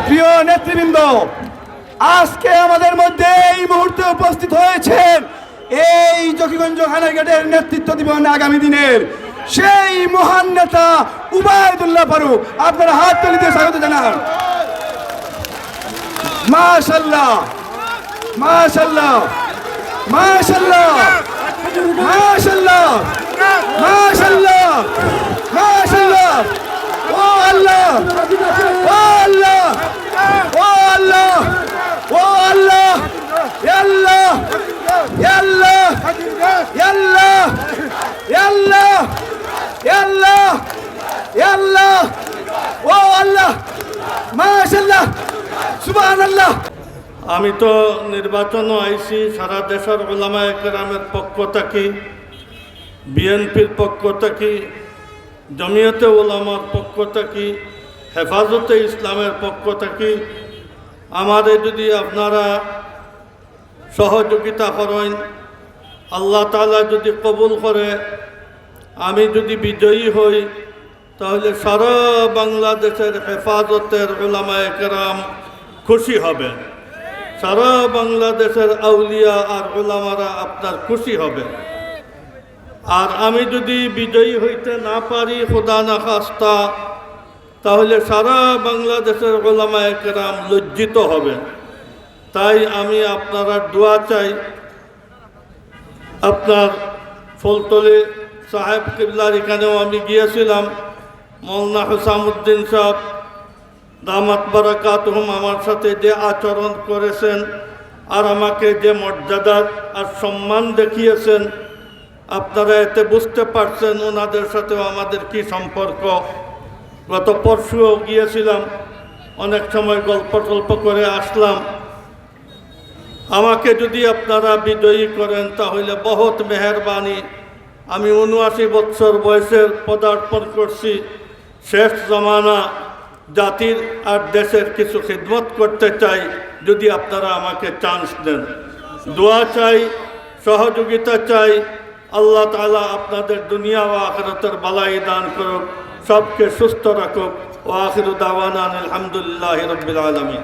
প্রিয় নেতৃবৃন্দ, আজকে আমাদের মধ্যে এই মুহূর্তে উপস্থিত হয়েছেন এই জকিগঞ্জ খানারঘাটের নেতৃত্ব দিবেন আগামী দিনের সেই মহান নেতা উবাইদুল্লাহ ফারুক। আপনারা হাত তালি দিয়ে স্বাগত জানান। মাশাআল্লাহ, মাশাআল্লাহ, মাশাআল্লাহ, মাশাআল্লাহ, মাশাআল্লাহ, মাশাআল্লাহ। ও আল্লাহ, ও আল্লাহ, ও আল্লাহ, ও আল্লাহ, ইয়া আল্লাহ, ইয়া আল্লাহ, ইয়া আল্লাহ, ইয়া আল্লাহ, ইয়া আল্লাহ, ইয়া আল্লাহ, ও আল্লাহ, মাশাআল্লাহ, সুবহানাল্লাহ। আমি তো নির্বাচন আইসি সারা দেশের উলামায়ে কেরামের পক্ষ থেকে, বিএনপির পক্ষ থেকে, জমিয়তে উলামার পক্ষ থেকে, হেফাজতে ইসলামের পক্ষ থেকে আমাদের যদি আপনারা সহযোগিতা করেন, আল্লাহ তাআলা যদি কবুল করে, আমি যদি বিজয়ী হই, তাহলে সারা বাংলাদেশের হেফাজতের উলামায়ে কেরাম খুশি হবে, সারা বাংলাদেশের আউলিয়া আর উলামারা আপনার খুশি হবে। আর আমি যদি বিজয়ী হইতে না পারি, খোদা না খাস্তা, তাহলে সারা বাংলাদেশের উলামায়ে কেরাম লজ্জিত হবে। তাই আমি আপনারা দোয়া চাই। আপনার ফুলতলি সাহেব কিবলার এখানেও আমি গিয়েছিলাম, মৌলানা হুসামউদ্দিন সাহেব দামাত বারাকাতুহুম আমার সাথে যে আচরণ করেছেন আর আমাকে যে মর্যাদা আর সম্মান দেখিয়েছেন, আপনারা এতে বুঝতে পারছেন ওনাদের সাথেও আমাদের কি সম্পর্ক। গত পরশুও গিয়েছিলাম, অনেক সময় গল্প টল্প করে আসলাম। আমাকে যদি আপনারা বিজয়ী করেন তাহলে বহুত মেহরবানি। আমি ৭৯ বছর বয়সের পদার্পণ করছি, শেষ জমানা, জাতির আর দেশের কিছু খিদমত করতে চাই। যদি আপনারা আমাকে চান্স দেন, দোয়া চাই, সহযোগিতা চাই। আল্লাহ তাআলা আপনাদের দুনিয়া ও আখিরাতের বালাই দান করুক, সবকে সুস্থ রাখুক। ওয়া আখিরু দাওয়ানা আলহামদুলিল্লাহি রাব্বিল আলামিন।